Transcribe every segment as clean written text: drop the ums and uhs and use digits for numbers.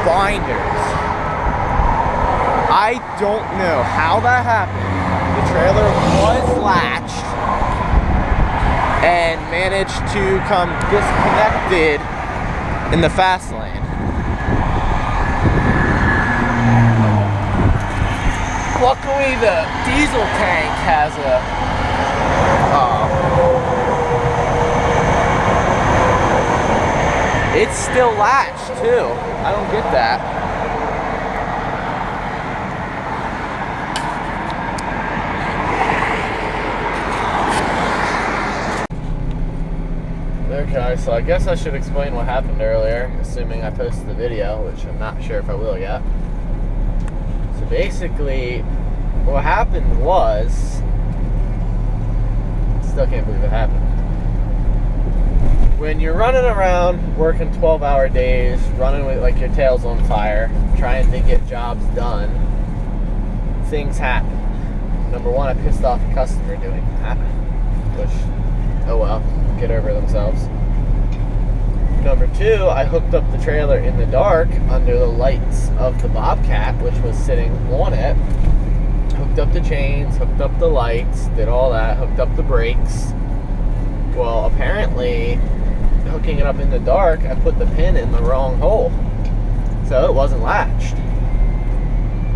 binders. I don't know how that happened. The trailer was latched and managed to come disconnected in the fast lane. Luckily, the diesel tank has a it's still latched too. I don't get that. Okay, so I guess I should explain what happened earlier, assuming I posted the video, which I'm not sure if I will yet. So basically, what happened was, still can't believe it happened. When you're running around, working 12-hour days, running with like your tail's on fire, trying to get jobs done, things happen. Number one, I pissed off a customer doing that, which, oh well, get over themselves. Number two, I hooked up the trailer in the dark under the lights of the Bobcat, which was sitting on it. Hooked up the chains, hooked up the lights, did all that, hooked up the brakes. Well, apparently, hooking it up in the dark, I put the pin in the wrong hole. So it wasn't latched.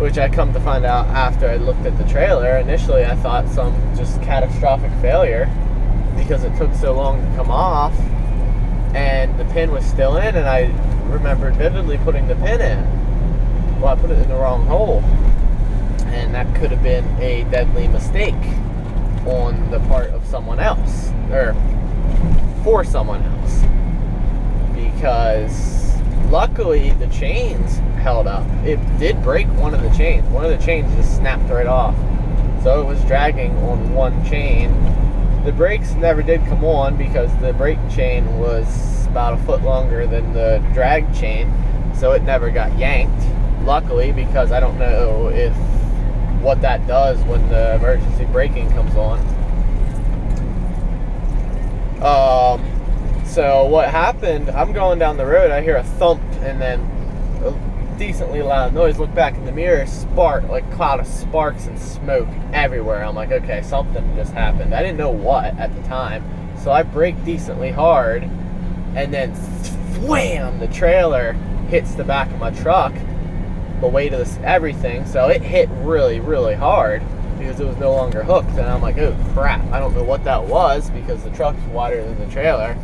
Which I come to find out after I looked at the trailer. Initially, I thought some just catastrophic failure because it took so long to come off and the pin was still in, and I remembered vividly putting the pin in. Well, I put it in the wrong hole. And that could have been a deadly mistake on the part of someone else, or for someone else, because luckily the chains held up. It did break one of the chains. One of the chains just snapped right off, so it was dragging on one chain. The brakes never did come on because the brake chain was about a foot longer than the drag chain, so it never got yanked, luckily, because I don't know if what that does when the emergency braking comes on. So what happened, I'm going down the road, I hear a thump and then a decently loud noise. Look back in the mirror, spark, like cloud of sparks and smoke everywhere. I'm like, okay, something just happened. I didn't know what at the time, so I braked decently hard, and then wham, the trailer hits the back of my truck, the weight of this everything, so it hit really, really hard because it was no longer hooked. And I'm like, oh crap, I don't know what that was because the truck's wider than the trailer.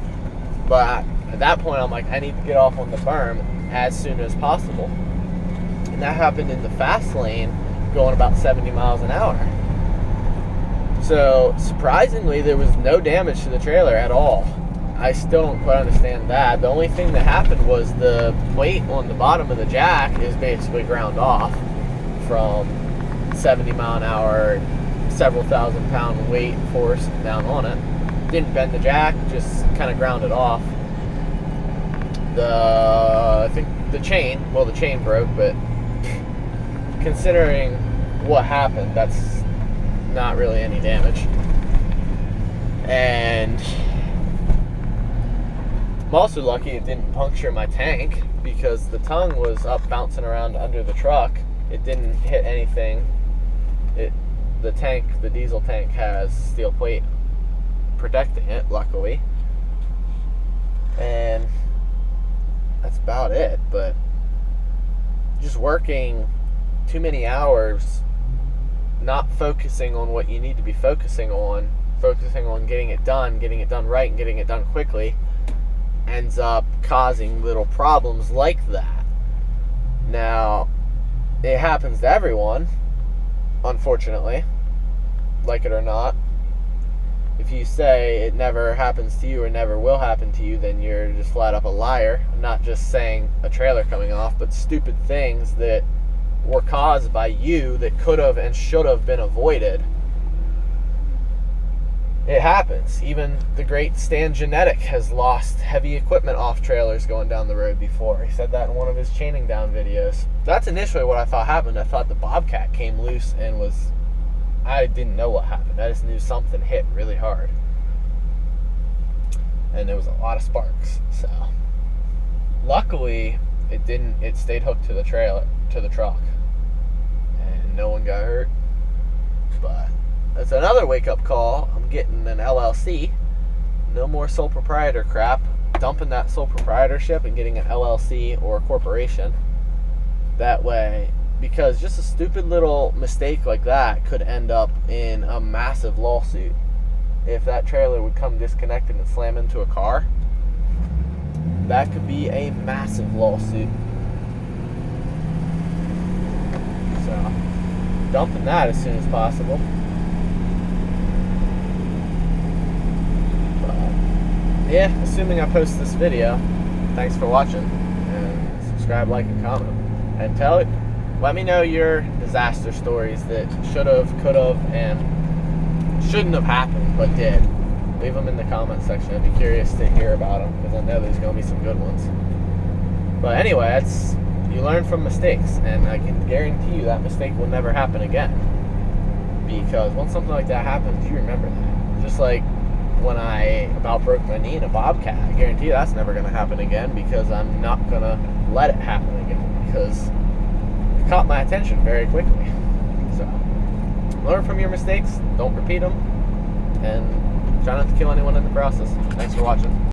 But at that point, I'm like, I need to get off on the berm as soon as possible. And that happened in the fast lane, going about 70 miles an hour. So surprisingly, there was no damage to the trailer at all. I still don't quite understand that. The only thing that happened was the weight on the bottom of the jack is basically ground off from 70 mile an hour, several thousand pound weight force down on it. Didn't bend the jack, just kind of ground it off. I think the chain broke, but considering what happened, that's not really any damage. And I'm also lucky it didn't puncture my tank because the tongue was up bouncing around under the truck. It didn't hit anything. The diesel tank has steel plate protecting it, luckily. And that's about it. But just working too many hours, not focusing on what you need to be focusing on getting it done right and getting it done quickly, ends up causing little problems like that. Now, it happens to everyone, unfortunately, like it or not. If you say it never happens to you or never will happen to you, then you're just flat up a liar. I'm not just saying a trailer coming off, but stupid things that were caused by you that could have and should have been avoided. It happens. Even the great Stan Genetic has lost heavy equipment off trailers going down the road before. He said that in one of his chaining down videos. That's initially what I thought happened. I thought the Bobcat came loose and I didn't know what happened. I just knew something hit really hard. And there was a lot of sparks. So luckily, It stayed hooked to the truck, and no one got hurt. But that's another wake-up call. I'm getting an LLC. No more sole proprietor crap. Dumping that sole proprietorship and getting an LLC or a corporation. That way, because just a stupid little mistake like that could end up in a massive lawsuit. If that trailer would come disconnected and slam into a car, that could be a massive lawsuit. So, dumping that as soon as possible. But, yeah, assuming I post this video, thanks for watching, and subscribe, like, and comment. And let me know your disaster stories that should have, could have, and shouldn't have happened, but did. Leave them in the comment section. I'd be curious to hear about them, because I know there's going to be some good ones. But anyway, you learn from mistakes, and I can guarantee you that mistake will never happen again. Because once something like that happens, you remember that. Just like when I about broke my knee in a Bobcat, I guarantee you that's never going to happen again, because I'm not going to let it happen again, because it caught my attention very quickly. So, learn from your mistakes, don't repeat them, and try not to kill anyone in the process. Thanks for watching.